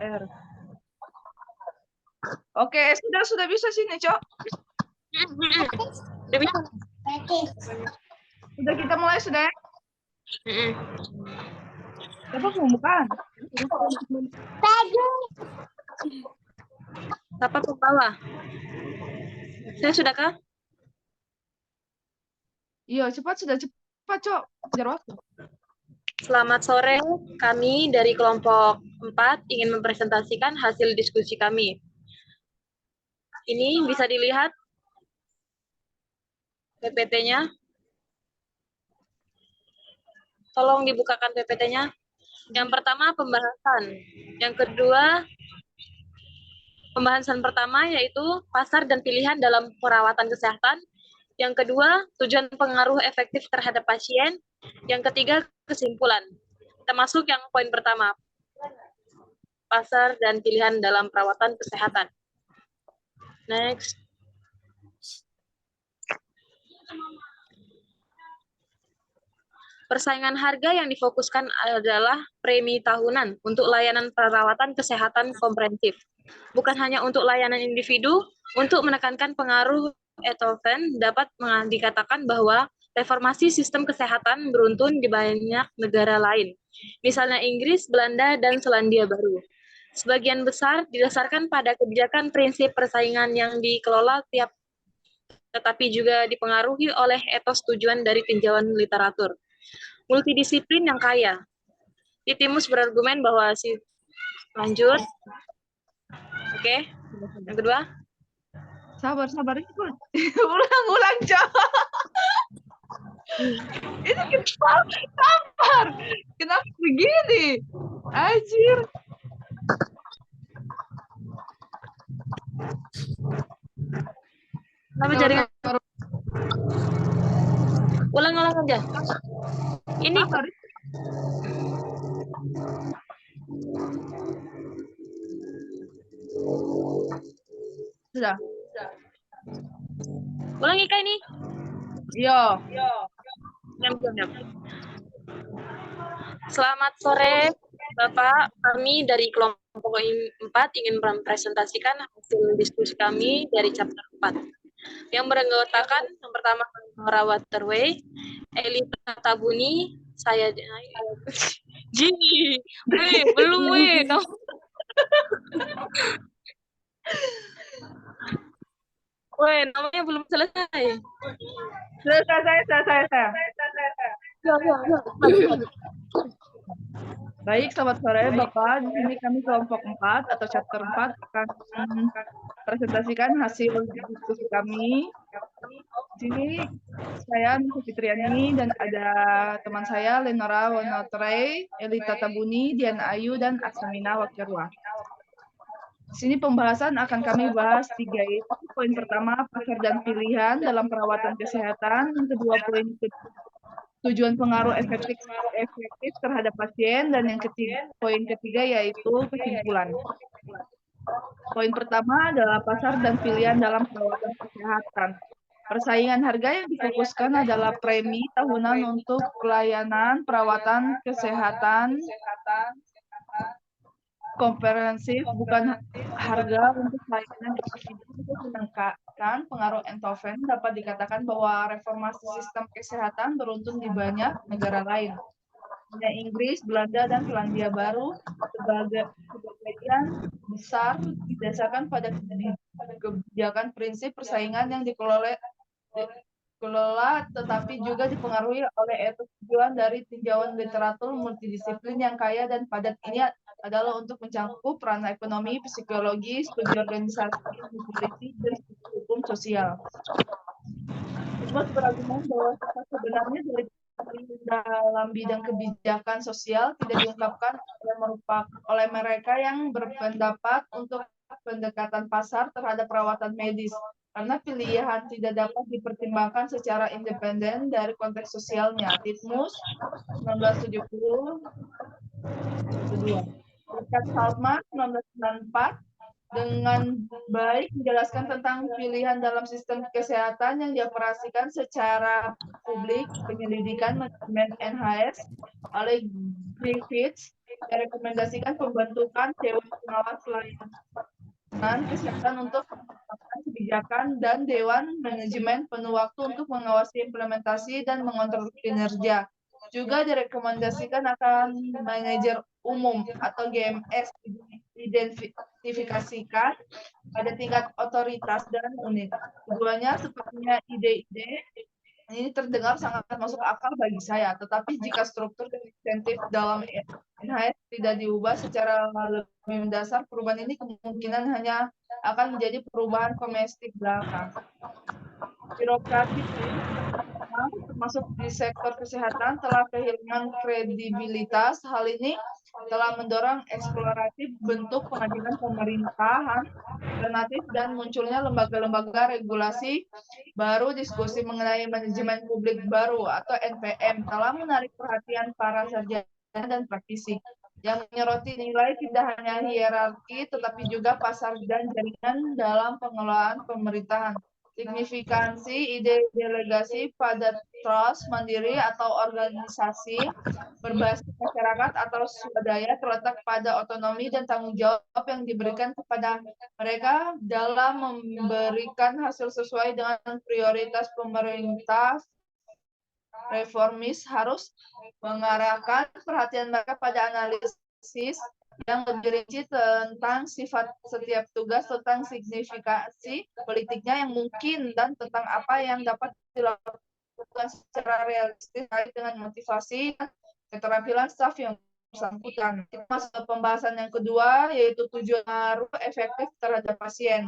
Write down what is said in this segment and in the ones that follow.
R. Oke, sudah bisa sini, Cok. Udah bisa. Sudah kita mulai, sudah ya? Siapa pembukaan? Siapa pembawa? Saya sudahkah? Iya, sudah cepat, Cok. Kejar waktu. Selamat sore, kami dari kelompok 4 ingin mempresentasikan hasil diskusi kami. Ini bisa dilihat PPT-nya. Tolong dibukakan PPT-nya. Yang pertama, pembahasan. Yang kedua, pembahasan pertama yaitu pasar dan pilihan dalam perawatan kesehatan. Yang kedua, tujuan pengaruh efektif terhadap pasien. Yang ketiga, kesimpulan. Kita masuk yang poin pertama, pasar dan pilihan dalam perawatan kesehatan. Next. Persaingan harga yang difokuskan adalah premi tahunan untuk layanan perawatan kesehatan komprehensif. Bukan hanya untuk layanan individu, untuk menekankan pengaruh Etofen dapat dikatakan bahwa reformasi sistem kesehatan beruntun di banyak negara lain, misalnya Inggris, Belanda, dan Selandia Baru. Sebagian besar didasarkan pada kebijakan prinsip persaingan yang dikelola tiap, tetapi juga dipengaruhi oleh etos tujuan dari tinjauan literatur. Multidisiplin yang kaya. Titimus berargumen bahwa lanjut. Oke. Yang kedua. Sabar ikut. Ulang, Cok. Ini kita sabar. Kenapa begini? Anjir. Kenapa jaringan? Ulang aja. Ini sabar. Sudah. Ulangi Kak ini. Iya. Selamat sore, Bapak. Kami dari kelompok 4 ingin mempresentasikan hasil diskusi kami dari chapter 4. Yang beranggotakan yang pertama Nora Waterway, Elita Tabuni, saya Gini, belum no. Namanya belum selesai. Selesai. Ya. Baik, selamat sore Bapak. Di sini kami kelompok 4 atau chapter 4 akan presentasikan hasil diskusi kami. Di sini saya Nisa Fitriani dan ada teman saya Lenora Wonotrey, Elita Tabuni, Diana Ayu, dan Aksamina Wakirwa. Di sini pembahasan akan kami bahas 3 yaitu poin pertama pasar dan pilihan dalam perawatan kesehatan, yang kedua tujuan pengaruh efektif terhadap pasien, dan yang poin ketiga yaitu kesimpulan. Poin pertama adalah pasar dan pilihan dalam perawatan kesehatan. Persaingan harga yang difokuskan adalah premi tahunan untuk pelayanan perawatan kesehatan komprehensif, bukan harga untuk layanan individu. Untuk meningkatkan pengaruh Etofen, dapat dikatakan bahwa reformasi sistem kesehatan beruntun di banyak negara lain. Inggris, Belanda, dan Selandia Baru sebagian besar didasarkan pada kebijakan prinsip persaingan yang dikelola tetapi juga dipengaruhi oleh etos tujuan dari tinjauan literatur multidisiplin yang kaya dan padat. Ini adalah untuk mencakup peran ekonomi, psikologi, studi organisasi, politik, dan studi hukum sosial. Cuma berargumen bahwa sebenarnya dari dalam bidang kebijakan sosial tidak diungkapkan oleh mereka yang berpendapat untuk pendekatan pasar terhadap perawatan medis, karena pilihan tidak dapat dipertimbangkan secara independen dari konteks sosialnya. Titmus 1970 kedua. Richard Salman 1994 dengan baik menjelaskan tentang pilihan dalam sistem kesehatan yang dioperasikan secara publik, penyelidikan manajemen NHS oleh Griffiths Direkomendasikan pembentukan Dewan Pengawas Pelayanan Kesehatan untuk menetapkan kebijakan dan Dewan Manajemen penuh waktu untuk mengawasi implementasi dan mengontrol kinerja. Juga direkomendasikan akan manajer umum atau GMS identifikasikan pada tingkat otoritas dan unit. Keduanya sepertinya ide-ide ini terdengar sangat masuk akal bagi saya, tetapi jika struktur dan insentif dalam NHS tidak diubah secara lebih mendasar, perubahan ini kemungkinan hanya akan menjadi perubahan kosmetik belaka. Birokrasi termasuk di sektor kesehatan telah kehilangan kredibilitas. Hal ini telah mendorong eksplorasi bentuk pengadilan pemerintahan alternatif dan munculnya lembaga-lembaga regulasi baru. Diskusi mengenai manajemen publik baru atau NPM telah menarik perhatian para sarjana dan praktisi yang menyoroti nilai tidak hanya hierarki tetapi juga pasar dan jaringan dalam pengelolaan pemerintahan. Signifikansi ide delegasi pada trust mandiri atau organisasi berbasis masyarakat atau swadaya terletak pada otonomi dan tanggung jawab yang diberikan kepada mereka dalam memberikan hasil sesuai dengan prioritas pemerintah. Reformis harus mengarahkan perhatian mereka pada analisis yang lebih rinci tentang sifat setiap tugas, tentang signifikasi politiknya yang mungkin, dan tentang apa yang dapat dilakukan secara realistis dengan motivasi dan keterampilan staf yang bersangkutan. Kita masuk ke pembahasan yang kedua, yaitu tujuan pengaruh efektif terhadap pasien.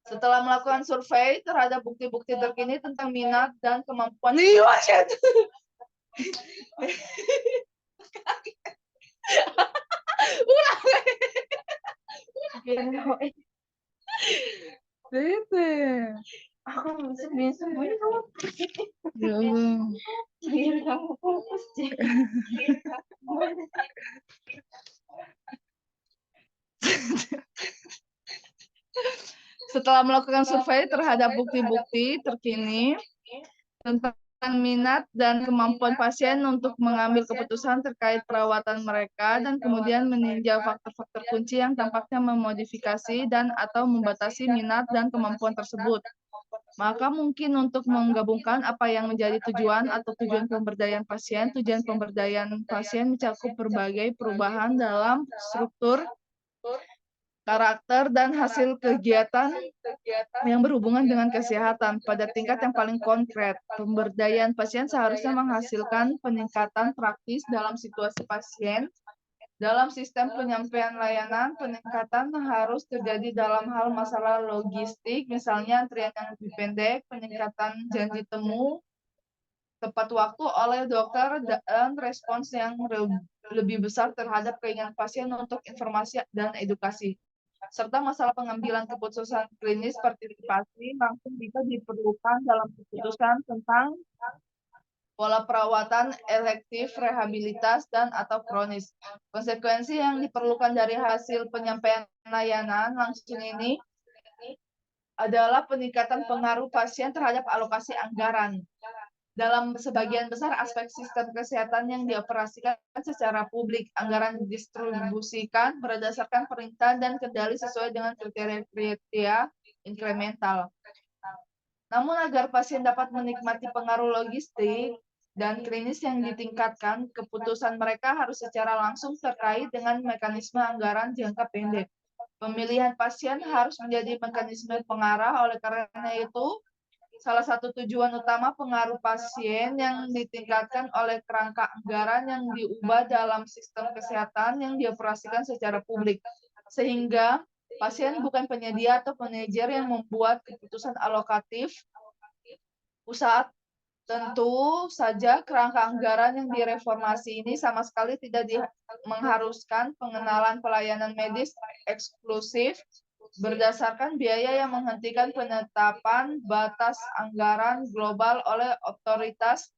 Setelah melakukan survei terhadap bukti-bukti terkini tentang minat dan kemampuan aku bisa biar kamu fokus. Setelah melakukan survei terhadap bukti-bukti terkini tentang minat dan kemampuan pasien untuk mengambil keputusan terkait perawatan mereka, dan kemudian meninjau faktor-faktor kunci yang tampaknya memodifikasi dan atau membatasi minat dan kemampuan tersebut. Maka mungkin untuk menggabungkan apa yang menjadi tujuan atau tujuan pemberdayaan pasien. Tujuan pemberdayaan pasien mencakup berbagai perubahan dalam struktur, karakter, dan hasil kegiatan yang berhubungan dengan kesehatan. Pada tingkat yang paling konkret, pemberdayaan pasien seharusnya menghasilkan peningkatan praktis dalam situasi pasien. Dalam sistem penyampaian layanan, peningkatan harus terjadi dalam hal masalah logistik, misalnya antrian yang lebih pendek, peningkatan janji temu tepat waktu oleh dokter, dan respons yang lebih besar terhadap keinginan pasien untuk informasi dan edukasi, serta masalah pengambilan keputusan klinis partisipasi langsung jika diperlukan dalam keputusan tentang pola perawatan elektif, rehabilitas, dan atau kronis. Konsekuensi yang diperlukan dari hasil penyampaian layanan langsung ini adalah peningkatan pengaruh pasien terhadap alokasi anggaran. Dalam sebagian besar aspek sistem kesehatan yang dioperasikan secara publik, anggaran didistribusikan berdasarkan perintah dan kendali sesuai dengan kriteria inkremental. Namun agar pasien dapat menikmati pengaruh logistik dan klinis yang ditingkatkan, keputusan mereka harus secara langsung terkait dengan mekanisme anggaran jangka pendek. Pemilihan pasien harus menjadi mekanisme pengarah, oleh karena itu, salah satu tujuan utama pengaruh pasien yang ditingkatkan oleh kerangka anggaran yang diubah dalam sistem kesehatan yang dioperasikan secara publik. Sehingga pasien bukan penyedia atau manajer yang membuat keputusan alokatif pusat. Tentu saja kerangka anggaran yang direformasi ini sama sekali tidak mengharuskan pengenalan pelayanan medis eksklusif berdasarkan biaya yang menghentikan penetapan batas anggaran global oleh otoritas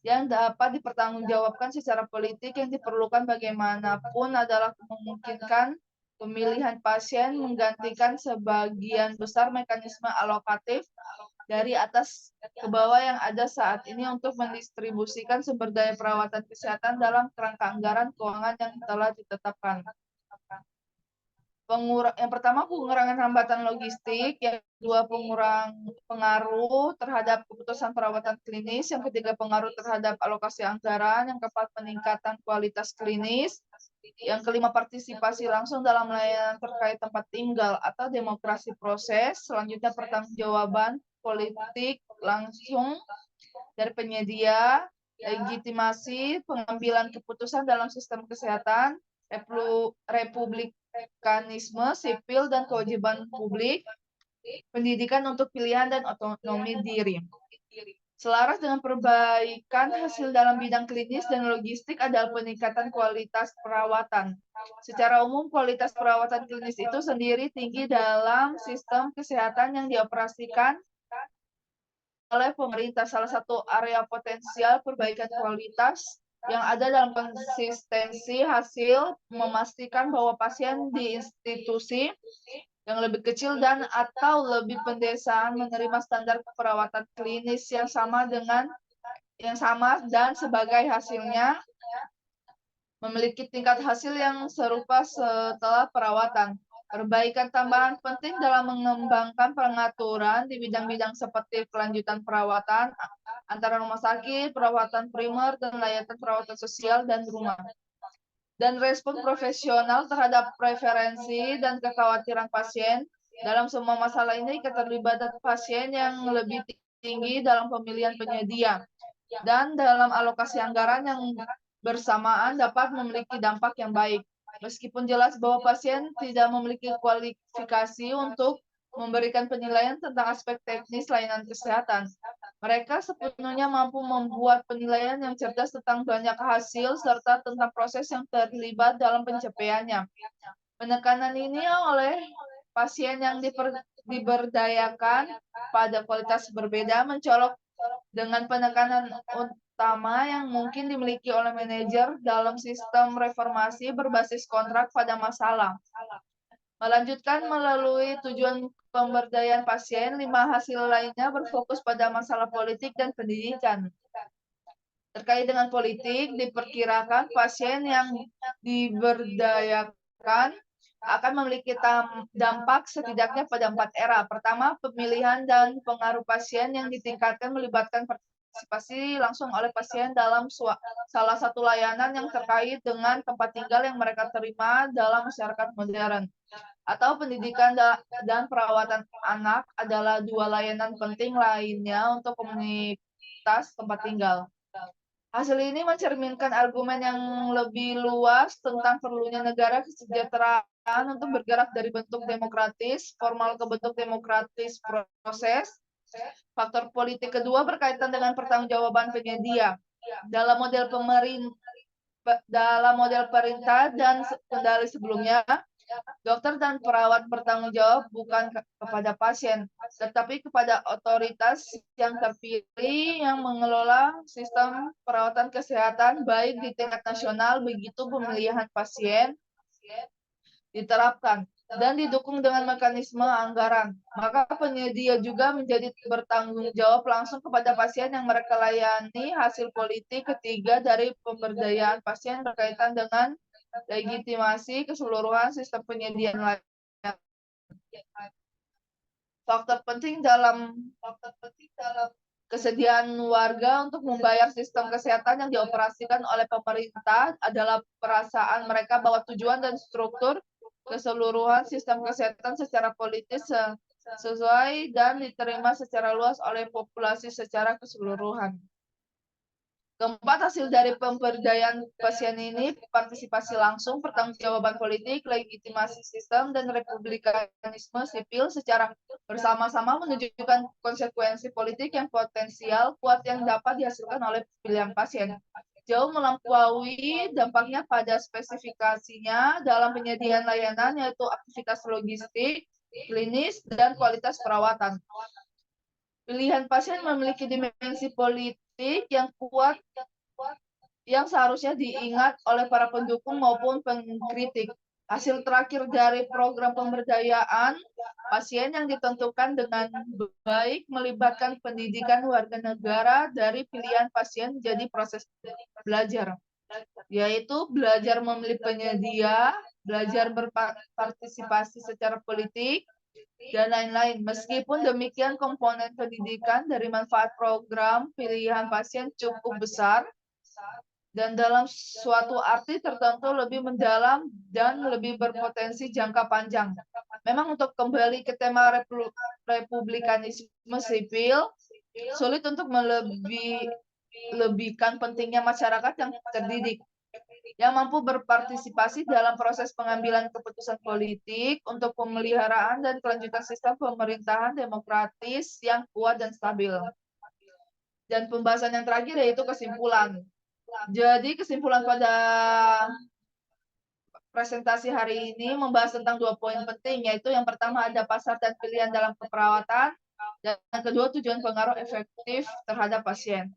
yang dapat dipertanggungjawabkan secara politik. Yang diperlukan bagaimanapun adalah memungkinkan pemilihan pasien menggantikan sebagian besar mekanisme alokatif dari atas ke bawah yang ada saat ini untuk mendistribusikan sumber daya perawatan kesehatan dalam kerangka anggaran keuangan yang telah ditetapkan. Yang pertama, pengurangan hambatan logistik, yang kedua, pengaruh terhadap keputusan perawatan klinis, yang ketiga, pengaruh terhadap alokasi anggaran, yang keempat, peningkatan kualitas klinis, yang kelima, partisipasi langsung dalam layanan terkait tempat tinggal atau demokrasi proses, selanjutnya, pertanggungjawaban politik langsung dari penyedia, legitimasi pengambilan keputusan dalam sistem kesehatan, republikanisme sipil dan kewajiban publik, pendidikan untuk pilihan dan otonomi diri. Selaras dengan perbaikan hasil dalam bidang klinis dan logistik adalah peningkatan kualitas perawatan. Secara umum, kualitas perawatan klinis itu sendiri tinggi dalam sistem kesehatan yang dioperasikan oleh pemerintah. Salah satu area potensial perbaikan kualitas yang ada dalam konsistensi hasil memastikan bahwa pasien di institusi yang lebih kecil dan atau lebih pedesaan menerima standar perawatan klinis yang sama dan sebagai hasilnya memiliki tingkat hasil yang serupa setelah perawatan. Perbaikan tambahan penting dalam mengembangkan pengaturan di bidang-bidang seperti kelanjutan perawatan antara rumah sakit, perawatan primer, dan layanan perawatan sosial dan rumah. Dan respon profesional terhadap preferensi dan kekhawatiran pasien. Dalam semua masalah ini, keterlibatan pasien yang lebih tinggi dalam pemilihan penyedia dan dalam alokasi anggaran yang bersamaan dapat memiliki dampak yang baik. Meskipun jelas bahwa pasien tidak memiliki kualifikasi untuk memberikan penilaian tentang aspek teknis layanan kesehatan, mereka sepenuhnya mampu membuat penilaian yang cerdas tentang banyak hasil serta tentang proses yang terlibat dalam pencapaiannya. Penekanan ini oleh pasien yang diberdayakan pada kualitas berbeda mencolok dengan penekanan utama yang mungkin dimiliki oleh manajer dalam sistem reformasi berbasis kontrak pada masalah. Melanjutkan melalui tujuan pemberdayaan pasien, 5 hasil lainnya berfokus pada masalah politik dan pendidikan. Terkait dengan politik, diperkirakan pasien yang diberdayakan akan memiliki dampak setidaknya pada 4 era. Pertama, pemilihan dan pengaruh pasien yang ditingkatkan melibatkan partisipasi langsung oleh pasien dalam salah satu layanan yang terkait dengan tempat tinggal yang mereka terima dalam masyarakat modern. Atau pendidikan dan perawatan anak adalah 2 layanan penting lainnya untuk komunitas tempat tinggal. Hasil ini mencerminkan argumen yang lebih luas tentang perlunya negara kesejahteraan untuk bergerak dari bentuk demokratis formal ke bentuk demokratis proses. Faktor politik kedua berkaitan dengan pertanggungjawaban penyedia. Dalam model perintah dan kendali sebelumnya, dokter dan perawat bertanggung jawab bukan kepada pasien, tetapi kepada otoritas yang terpilih yang mengelola sistem perawatan kesehatan baik di tingkat nasional, begitu pemilihan pasien diterapkan dan didukung dengan mekanisme anggaran. Maka penyedia juga menjadi bertanggung jawab langsung kepada pasien yang mereka layani. Hasil politik ketiga dari pemberdayaan pasien berkaitan dengan legitimasi keseluruhan sistem penyediaan layanan. Faktor penting dalam kesediaan warga untuk membayar sistem kesehatan yang dioperasikan oleh pemerintah adalah perasaan mereka bahwa tujuan dan struktur keseluruhan sistem kesehatan secara politis sesuai dan diterima secara luas oleh populasi secara keseluruhan. Keempat, hasil dari pemberdayaan pasien ini, partisipasi langsung, pertanggungjawaban politik, legitimasi sistem, dan republikanisme sipil secara bersama-sama menunjukkan konsekuensi politik yang potensial kuat yang dapat dihasilkan oleh pilihan pasien. Jauh melampaui dampaknya pada spesifikasinya dalam penyediaan layanan, yaitu aktivitas logistik, klinis, dan kualitas perawatan. Pilihan pasien memiliki dimensi politik yang kuat yang seharusnya diingat oleh para pendukung maupun pengkritik. Hasil terakhir dari program pemberdayaan pasien yang ditentukan dengan baik melibatkan pendidikan warga negara dari pilihan pasien jadi proses belajar, yaitu belajar memilih penyedia, belajar berpartisipasi secara politik, dan lain-lain. Meskipun demikian, komponen pendidikan dari manfaat program pilihan pasien cukup besar, dan dalam suatu arti tertentu lebih mendalam dan lebih berpotensi jangka panjang. Memang untuk kembali ke tema republikanisme sipil, sulit untuk melebihkan pentingnya masyarakat yang terdidik, yang mampu berpartisipasi dalam proses pengambilan keputusan politik untuk pemeliharaan dan kelanjutan sistem pemerintahan demokratis yang kuat dan stabil. Dan pembahasan yang terakhir yaitu kesimpulan. Jadi kesimpulan pada presentasi hari ini membahas tentang 2 poin penting, yaitu yang pertama ada pasar dan pilihan dalam keperawatan, dan yang kedua tujuan pengaruh efektif terhadap pasien.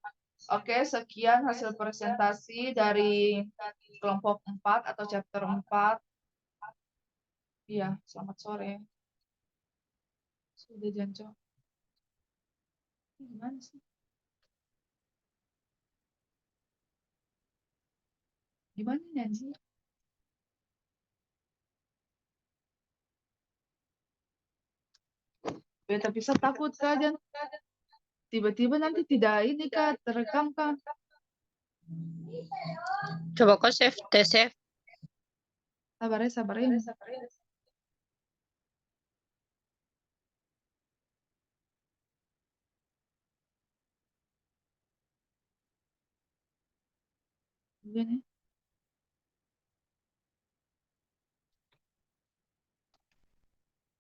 Oke, sekian hasil presentasi dari kelompok 4 atau chapter 4. Iya, selamat sore. Sudah Janco. Gimana sih? Gimana Nancy? Beta bisa takut kan? Tiba-tiba nanti tidak ini kan, terekam kan? Coba kau save, tes save. Sabar ya, sabar ya. Begini.